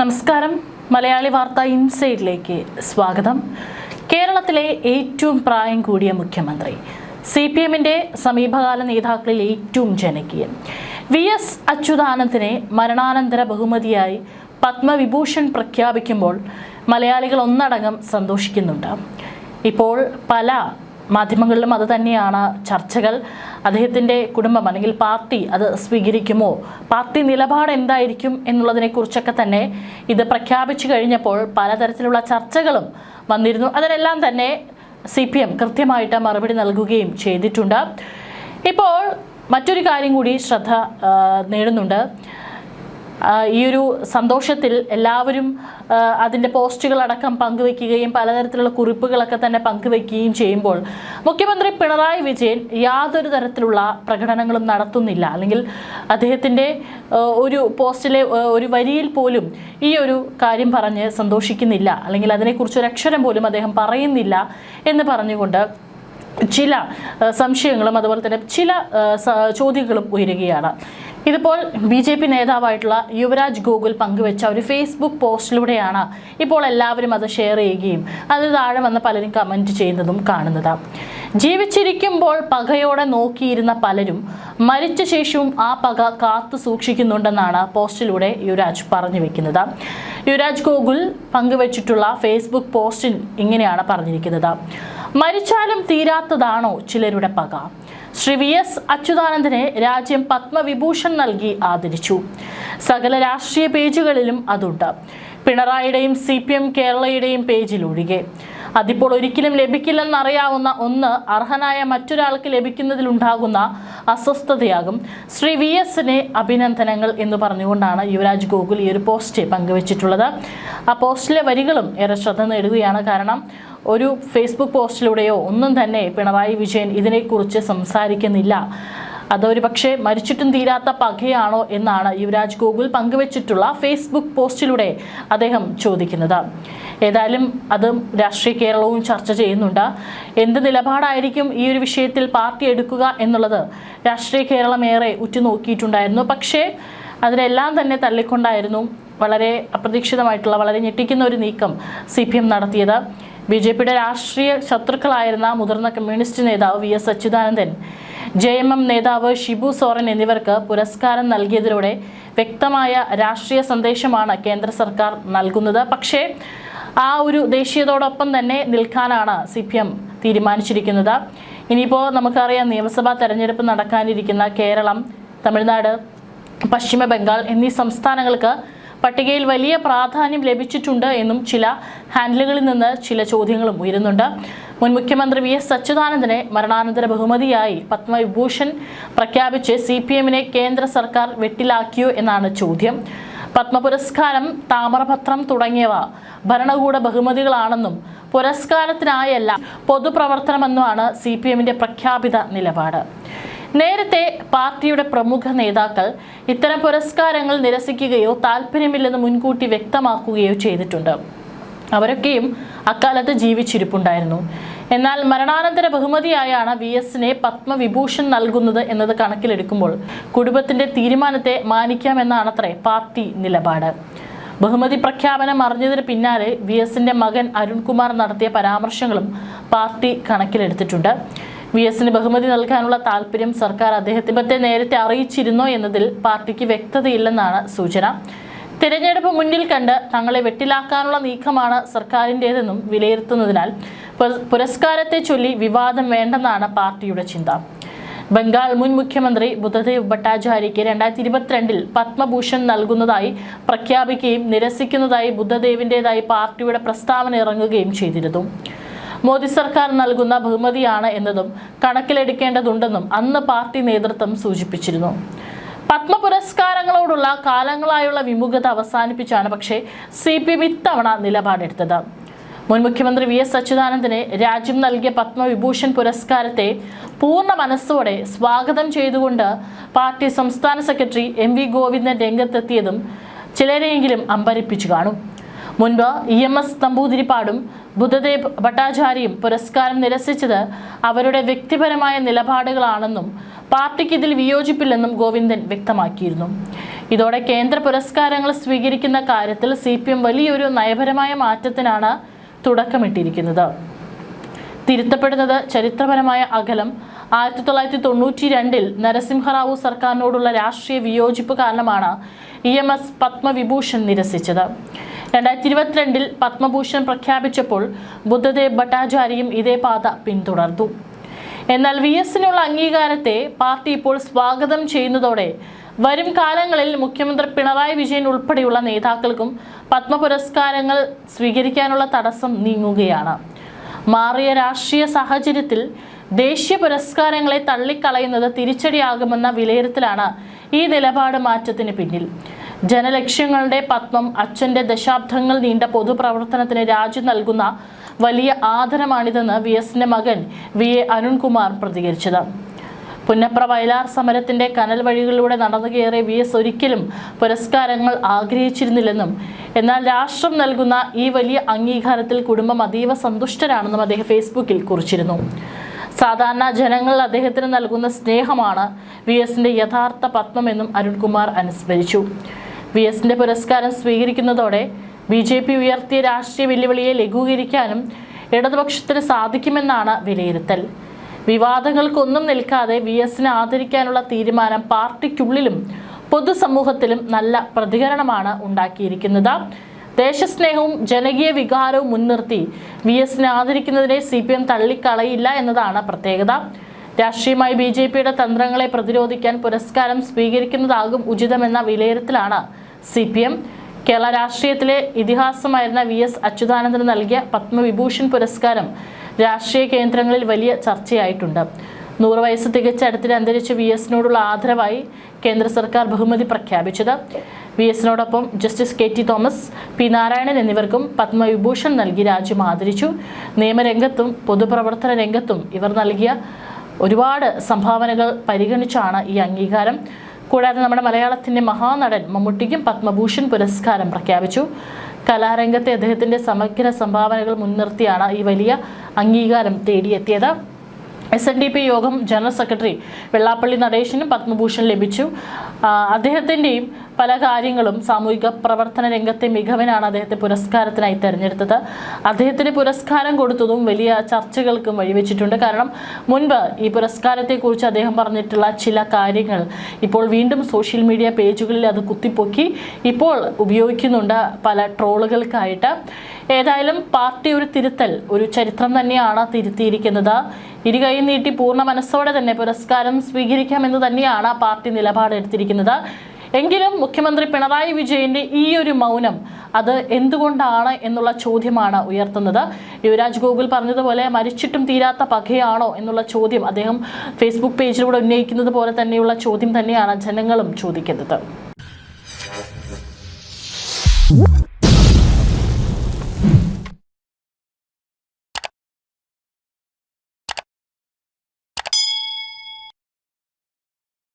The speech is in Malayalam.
നമസ്കാരം. മലയാളി വാർത്ത ഇൻസൈഡിലേക്ക് സ്വാഗതം. കേരളത്തിലെ ഏറ്റവും പ്രായം കൂടിയ മുഖ്യമന്ത്രി, CPMന്റെ സമീപകാല നേതാക്കളിൽ ഏറ്റവും ജനകീയൻ VS അച്യുതാനന്ദനെ മരണാനന്തര ബഹുമതിയായി പത്മവിഭൂഷൺ പ്രഖ്യാപിക്കുമ്പോൾ മലയാളികൾ ഒന്നടങ്കം സന്തോഷിക്കുന്നുണ്ട്. ഇപ്പോൾ പല മാധ്യമങ്ങളിലും അത് തന്നെയാണ് ചർച്ചകൾ. അദ്ദേഹത്തിൻ്റെ കുടുംബം അല്ലെങ്കിൽ പാർട്ടി അത് സ്വീകരിക്കുമോ, പാർട്ടി നിലപാട് എന്തായിരിക്കും എന്നുള്ളതിനെക്കുറിച്ചൊക്കെ തന്നെ ഇത് പ്രഖ്യാപിച്ചു കഴിഞ്ഞപ്പോൾ പലതരത്തിലുള്ള ചർച്ചകളും വന്നിരുന്നു. അതിനെല്ലാം തന്നെ CPM കൃത്യമായിട്ട് മറുപടി നൽകുകയും ചെയ്തിട്ടുണ്ട്. ഇപ്പോൾ മറ്റൊരു കാര്യം കൂടി ശ്രദ്ധ നേടുന്നുണ്ട്. ഈ ഒരു സന്തോഷത്തിൽ എല്ലാവരും അതിൻ്റെ പോസ്റ്റുകളടക്കം പങ്കുവയ്ക്കുകയും പലതരത്തിലുള്ള കുറിപ്പുകളൊക്കെ തന്നെ പങ്കുവയ്ക്കുകയും ചെയ്യുമ്പോൾ മുഖ്യമന്ത്രി പിണറായി വിജയൻ യാതൊരു തരത്തിലുള്ള പ്രകടനങ്ങളും നടത്തുന്നില്ല. അല്ലെങ്കിൽ അദ്ദേഹത്തിൻ്റെ ഒരു പോസ്റ്റിലെ ഒരു വരിയിൽ പോലും ഈ ഒരു കാര്യം പറഞ്ഞ് സന്തോഷിക്കുന്നില്ല, അല്ലെങ്കിൽ അതിനെക്കുറിച്ച് ഒരു അക്ഷരം പോലും അദ്ദേഹം പറയുന്നില്ല എന്ന് പറഞ്ഞുകൊണ്ട് ചില സംശയങ്ങളും അതുപോലെ തന്നെ ചില ചോദ്യങ്ങളും ഉയരുകയാണ്. ഇതിപ്പോൾ BJP നേതാവായിട്ടുള്ള യുവരാജ് ഗോകുൽ പങ്കുവെച്ച ഒരു ഫേസ്ബുക്ക് പോസ്റ്റിലൂടെയാണ് ഇപ്പോൾ എല്ലാവരും അത് ഷെയർ ചെയ്യുകയും അത് താഴെ വന്ന് പലരും കമൻറ്റ് ചെയ്യുന്നതും കാണുന്നത്. ജീവിച്ചിരിക്കുമ്പോൾ പകയോടെ നോക്കിയിരുന്ന പലരും മരിച്ച ശേഷവും ആ പക കാത്തു സൂക്ഷിക്കുന്നുണ്ടെന്നാണ് പോസ്റ്റിലൂടെ യുവരാജ് പറഞ്ഞു വെക്കുന്നത്. യുവരാജ് ഗോകുൽ പങ്കുവച്ചിട്ടുള്ള ഫേസ്ബുക്ക് പോസ്റ്റിൽ ഇങ്ങനെയാണ് പറഞ്ഞിരിക്കുന്നത്: മരിച്ചാലും തീരാത്തതാണോ ചിലരുടെ പക? ശ്രീ VS അച്യുതാനന്ദനെ രാജ്യം പത്മവിഭൂഷൺ നൽകി ആദരിച്ചു. സകല രാഷ്ട്രീയ പേജുകളിലും അതുണ്ട്, പിണറായിയുടെയും CPM കേരളയുടെയും പേജിലൊഴികെ. അതിപ്പോൾ ഒരിക്കലും ലഭിക്കില്ലെന്നറിയാവുന്ന ഒന്ന് അർഹനായ മറ്റൊരാൾക്ക് ലഭിക്കുന്നതിലുണ്ടാകുന്ന അസ്വസ്ഥതയാകും. ശ്രീ VSനെ അഭിനന്ദനങ്ങൾ എന്ന് പറഞ്ഞുകൊണ്ടാണ് യുവരാജ് ഗോകുൽ ഈ ഒരു പോസ്റ്റ് പങ്കുവച്ചിട്ടുള്ളത്. ആ പോസ്റ്റിലെ വരികളും ഏറെ ശ്രദ്ധ നേടുകയാണ്. കാരണം ഒരു ഫേസ്ബുക്ക് പോസ്റ്റിലൂടെയോ ഒന്നും തന്നെ പിണറായി വിജയൻ ഇതിനെക്കുറിച്ച് സംസാരിക്കുന്നില്ല. അതൊരു പക്ഷേ മരിച്ചിട്ടും തീരാത്ത പകയാണോ എന്നാണ് യുവരാജ് ഗോകുൽ പങ്കുവച്ചിട്ടുള്ള ഫേസ്ബുക്ക് പോസ്റ്റിലൂടെ അദ്ദേഹം ചോദിക്കുന്നത്. ഏതായാലും അതും രാഷ്ട്രീയ കേരളവും ചർച്ച ചെയ്യുന്നുണ്ട്. എന്ത് നിലപാടായിരിക്കും ഈ ഒരു വിഷയത്തിൽ പാർട്ടി എടുക്കുക എന്നുള്ളത് രാഷ്ട്രീയ കേരളം ഏറെ ഉറ്റുനോക്കിയിട്ടുണ്ടായിരുന്നു. പക്ഷേ അതിനെല്ലാം തന്നെ തള്ളിക്കൊണ്ടായിരുന്നു വളരെ അപ്രതീക്ഷിതമായിട്ടുള്ള വളരെ ഞെട്ടിക്കുന്ന ഒരു നീക്കം CPM നടത്തിയത്. BJPയുടെ രാഷ്ട്രീയ ശത്രുക്കളായിരുന്ന മുതിർന്ന കമ്മ്യൂണിസ്റ്റ് നേതാവ് VS അച്യുതാനന്ദൻ, JMM നേതാവ് ഷിബു സോറൻ എന്നിവർക്ക് പുരസ്കാരം നൽകിയതിലൂടെ വ്യക്തമായ രാഷ്ട്രീയ സന്ദേശമാണ് കേന്ദ്ര സർക്കാർ നൽകുന്നത്. പക്ഷേ ആ ഒരു ദേശീയതയോടൊപ്പം തന്നെ നിൽക്കാനാണ് CPM തീരുമാനിച്ചിരിക്കുന്നത്. ഇനിയിപ്പോൾ നമുക്കറിയാം, നിയമസഭാ തെരഞ്ഞെടുപ്പ് നടക്കാനിരിക്കുന്ന കേരളം, തമിഴ്നാട്, പശ്ചിമ ബംഗാൾ എന്നീ സംസ്ഥാനങ്ങൾക്ക് പട്ടികയിൽ വലിയ പ്രാധാന്യം ലഭിച്ചിട്ടുണ്ട് എന്നും ചില ഹാൻഡിലുകളിൽ നിന്ന് ചില ചോദ്യങ്ങളും ഉയരുന്നുണ്ട്. മുൻ മുഖ്യമന്ത്രി VS അച്യുതാനന്ദനെ മരണാനന്തര ബഹുമതിയായി പത്മവിഭൂഷൺ പ്രഖ്യാപിച്ച് CPMനെ കേന്ദ്ര സർക്കാർ വെട്ടിലാക്കിയോ എന്നാണ് ചോദ്യം. പത്മ പുരസ്കാരം, താമരപത്രം തുടങ്ങിയവ ഭരണകൂട ബഹുമതികളാണെന്നും പുരസ്കാരത്തിനായല്ല പൊതുപ്രവർത്തനമെന്നുമാണ് CPMന്റെ പ്രഖ്യാപിത നിലപാട്. നേരത്തെ പാർട്ടിയുടെ പ്രമുഖ നേതാക്കൾ ഇത്തരം പുരസ്കാരങ്ങൾ നിരസിക്കുകയോ താല്പര്യമില്ലെന്ന് മുൻകൂട്ടി വ്യക്തമാക്കുകയോ ചെയ്തിട്ടുണ്ട്. അവരൊക്കെയും അക്കാലത്ത് ജീവിച്ചിരിപ്പുണ്ടായിരുന്നു. എന്നാൽ മരണാനന്തര ബഹുമതിയായാണ് VSനെ പത്മവിഭൂഷൺ നൽകുന്നത് എന്നത് കണക്കിലെടുക്കുമ്പോൾ കുടുംബത്തിന്റെ തീരുമാനത്തെ മാനിക്കാമെന്നാണത്രേ പാർട്ടി നിലപാട്. ബഹുമതി പ്രഖ്യാപനം അറിഞ്ഞതിന് പിന്നാലെ VSന്റെ മകൻ അരുൺകുമാർ നടത്തിയ പരാമർശങ്ങളും പാർട്ടി കണക്കിലെടുത്തിട്ടുണ്ട്. VSന് ബഹുമതി നൽകാനുള്ള താല്പര്യം സർക്കാർ അദ്ദേഹത്തെ നേരത്തെ അറിയിച്ചിരുന്നോ എന്നതിൽ പാർട്ടിക്ക് വ്യക്തതയില്ലെന്നാണ് സൂചന. തിരഞ്ഞെടുപ്പ് മുന്നിൽ കണ്ട് തങ്ങളെ വെട്ടിലാക്കാനുള്ള നീക്കമാണ് സർക്കാരിൻ്റേതെന്നും വിലയിരുത്തുന്നതിനാൽ പുരസ്കാരത്തെ ചൊല്ലി വിവാദം വേണ്ടെന്നാണ് പാർട്ടിയുടെ ചിന്ത. ബംഗാൾ മുൻ മുഖ്യമന്ത്രി ബുദ്ധദേവ് ഭട്ടാചാര്യയ്ക്ക് 2022 പത്മഭൂഷൺ നൽകുന്നതായി പ്രഖ്യാപിക്കുകയും നിരസിക്കുന്നതായി ബുദ്ധദേവിൻ്റെതായി പാർട്ടിയുടെ പ്രസ്താവന ഇറങ്ങുകയും ചെയ്തിരുന്നു. മോദി സർക്കാർ നൽകുന്ന ബഹുമതിയാണ് എന്നതും കണക്കിലെടുക്കേണ്ടതുണ്ടെന്നും അന്ന് പാർട്ടി നേതൃത്വം സൂചിപ്പിച്ചിരുന്നു. പത്മ പുരസ്കാരങ്ങളോടുള്ള കാലങ്ങളായുള്ള വിമുഖത അവസാനിപ്പിച്ചാണ് പക്ഷേ CPM ഇത്തവണ നിലപാടെടുത്തത്. മുൻ മുഖ്യമന്ത്രി VS അച്യുതാനന്ദന് രാജ്യം നൽകിയ പത്മവിഭൂഷൺ പുരസ്കാരത്തെ പൂർണ്ണ മനസ്സോടെ സ്വാഗതം ചെയ്തുകൊണ്ട് പാർട്ടി സംസ്ഥാന സെക്രട്ടറി MV ഗോവിന്ദൻ രംഗത്തെത്തിയതും ചിലരെയെങ്കിലും അമ്പരിപ്പിച്ചു കാണും. മുൻപ് EMS നമ്പൂതിരിപ്പാടും ബുദ്ധദേവ് ഭട്ടാചാര്യയും പുരസ്കാരം നിരസിച്ചത് അവരുടെ വ്യക്തിപരമായ നിലപാടുകളാണെന്നും പാർട്ടിക്ക് ഇതിൽ വിയോജിപ്പില്ലെന്നും ഗോവിന്ദൻ വ്യക്തമാക്കിയിരുന്നു. ഇതോടെ കേന്ദ്ര പുരസ്കാരങ്ങൾ സ്വീകരിക്കുന്ന കാര്യത്തിൽ CPM വലിയൊരു നയപരമായ മാറ്റത്തിനാണ് തുടക്കമിട്ടിരിക്കുന്നത്. തിരുത്തപ്പെടുന്നത് ചരിത്രപരമായ അകലം. 1992 നരസിംഹറാവു സർക്കാരിനോടുള്ള രാഷ്ട്രീയ വിയോജിപ്പ് കാരണമാണ് EMS പത്മവിഭൂഷൺ നിരസിച്ചത്. 2022 പത്മഭൂഷൺ പ്രഖ്യാപിച്ചപ്പോൾ ബുദ്ധദേവ് ഭട്ടാചാര്യയും ഇതേ പാത പിന്തുടർന്നു. എന്നാൽ VSനുള്ള അംഗീകാരത്തെ പാർട്ടി ഇപ്പോൾ സ്വാഗതം ചെയ്യുന്നതോടെ വരും കാലങ്ങളിൽ മുഖ്യമന്ത്രി പിണറായി വിജയൻ ഉൾപ്പെടെയുള്ള നേതാക്കൾക്കും പത്മ പുരസ്കാരങ്ങൾ സ്വീകരിക്കാനുള്ള തടസ്സം നീങ്ങുകയാണ്. മാറിയ രാഷ്ട്രീയ സാഹചര്യത്തിൽ ദേശീയ പുരസ്കാരങ്ങളെ തള്ളിക്കളയുന്നത് തിരിച്ചടിയാകുമെന്ന വിലയിരുത്തലാണ് ഈ നിലപാട് മാറ്റത്തിന് പിന്നിൽ. ജനലക്ഷ്യങ്ങളുടെ പത്മം അച്ഛൻ്റെ ദശാബ്ദങ്ങൾ നീണ്ട പൊതുപ്രവർത്തനത്തിന് രാജ്യം നൽകുന്ന വലിയ ആദരമാണിതെന്ന് VSന്റെ മകൻ VA അരുൺകുമാർ പ്രതികരിച്ചത്. പുന്നപ്ര വയലാർ സമരത്തിന്റെ കനൽ വഴികളിലൂടെ നടന്നു കയറിയ VS ഒരിക്കലും പുരസ്കാരങ്ങൾ ആഗ്രഹിച്ചിരുന്നില്ലെന്നും എന്നാൽ രാഷ്ട്രം നൽകുന്ന ഈ വലിയ അംഗീകാരത്തിൽ കുടുംബം അതീവ സന്തുഷ്ടരാണെന്നും അദ്ദേഹം ഫേസ്ബുക്കിൽ കുറിച്ചിരുന്നു. സാധാരണ ജനങ്ങൾ അദ്ദേഹത്തിന് നൽകുന്ന സ്നേഹമാണ് VSന്റെ യഥാർത്ഥ പത്മമെന്നും അരുൺകുമാർ അനുസ്മരിച്ചു. VSന്റെ പുരസ്കാരം സ്വീകരിക്കുന്നതോടെ BJP ഉയർത്തിയ രാഷ്ട്രീയ വെല്ലുവിളിയെ ലഘൂകരിക്കാനും ഇടതുപക്ഷത്തിന് സാധിക്കുമെന്നാണ് വിലയിരുത്തൽ. വിവാദങ്ങൾക്കൊന്നും നിൽക്കാതെ VSനെ ആദരിക്കാനുള്ള തീരുമാനം പാർട്ടിക്കുള്ളിലും പൊതുസമൂഹത്തിലും നല്ല പ്രതികരണമാണ് ഉണ്ടാക്കിയിരിക്കുന്നത്. ദേശസ്നേഹവും ജനകീയ വികാരവും മുൻനിർത്തി VSനെ ആദരിക്കുന്നതിനെ CPM തള്ളിക്കളയില്ല എന്നതാണ് പ്രത്യേകത. രാഷ്ട്രീയമായി BJPയുടെ തന്ത്രങ്ങളെ പ്രതിരോധിക്കാൻ പുരസ്കാരം സ്വീകരിക്കുന്നതാകും ഉചിതമെന്ന വിലയിരുത്തലാണ് CPM. കേരള രാഷ്ട്രീയത്തിലെ ഇതിഹാസമായിരുന്ന VS അച്യുതാനന്ദന് നൽകിയ പത്മവിഭൂഷൺ പുരസ്കാരം രാഷ്ട്രീയ കേന്ദ്രങ്ങളിൽ വലിയ ചർച്ചയായിട്ടുണ്ട്. 100 വയസ്സ് തികച്ച അടുത്തിടെ അന്തരിച്ച VSനോടുള്ള ആദരവായി കേന്ദ്ര സർക്കാർ ബഹുമതി പ്രഖ്യാപിച്ചത്. VSനോടൊപ്പം justice KT Thomas, P Narayanan എന്നിവർക്കും പത്മവിഭൂഷൺ നൽകി രാജ്യം ആദരിച്ചു. നിയമരംഗത്തും പൊതുപ്രവർത്തന രംഗത്തും ഇവർ നൽകിയ ഒരുപാട് സംഭാവനകൾ പരിഗണിച്ചാണ് ഈ അംഗീകാരം. കൂടാതെ നമ്മുടെ മലയാളത്തിൻ്റെ മഹാനടൻ മമ്മൂട്ടിക്കും പത്മഭൂഷൺ പുരസ്കാരം പ്രഖ്യാപിച്ചു. കലാരംഗത്തെ അദ്ദേഹത്തിൻ്റെ സമഗ്ര സംഭാവനകൾ മുൻനിർത്തിയാണ് ഈ വലിയ അംഗീകാരം തേടിയെത്തിയത്. SNDP യോഗം ജനറൽ സെക്രട്ടറി വെള്ളാപ്പള്ളി നടേശനും പത്മഭൂഷൺ ലഭിച്ചു. അദ്ദേഹത്തിൻ്റെയും പല കാര്യങ്ങളും സാമൂഹിക പ്രവർത്തന രംഗത്തെ മികവിനാണ് അദ്ദേഹത്തെ പുരസ്കാരത്തിനായി തിരഞ്ഞെടുത്തത്. അദ്ദേഹത്തിന് പുരസ്കാരം കൊടുത്തതും വലിയ ചർച്ചകൾക്കും വഴിവെച്ചിട്ടുണ്ട്. കാരണം മുൻപ് ഈ പുരസ്കാരത്തെക്കുറിച്ച് അദ്ദേഹം പറഞ്ഞിട്ടുള്ള ചില കാര്യങ്ങൾ ഇപ്പോൾ വീണ്ടും സോഷ്യൽ മീഡിയ പേജുകളിൽ അത് കുത്തിപ്പൊക്കി ഇപ്പോൾ ഉപയോഗിക്കുന്നുണ്ട് പല ട്രോളുകൾക്കായിട്ട്. ഏതായാലും പാർട്ടി ഒരു തിരുത്തൽ, ഒരു ചരിത്രം തന്നെയാണ് തിരുത്തിയിരിക്കുന്നത്. ഇരുകൈ നീട്ടി പൂർണ്ണ മനസ്സോടെ തന്നെ പുരസ്കാരം സ്വീകരിക്കാമെന്ന് തന്നെയാണ് പാർട്ടി നിലപാടെടുത്തിരിക്കുന്നത്. എങ്കിലും മുഖ്യമന്ത്രി പിണറായി വിജയന്റെ ഈ ഒരു മൗനം അത് എന്തുകൊണ്ടാണ് എന്നുള്ള ചോദ്യമാണ് ഉയർത്തുന്നത്. യുവരാജ് ഗോകുൽ പറഞ്ഞതുപോലെ മരിച്ചിട്ടും തീരാത്ത പകയാണോ എന്നുള്ള ചോദ്യം അദ്ദേഹം ഫേസ്ബുക്ക് പേജിലൂടെ ഉന്നയിക്കുന്നത് പോലെ തന്നെയുള്ള ചോദ്യം തന്നെയാണ് ജനങ്ങളും ചോദിക്കുന്നത്.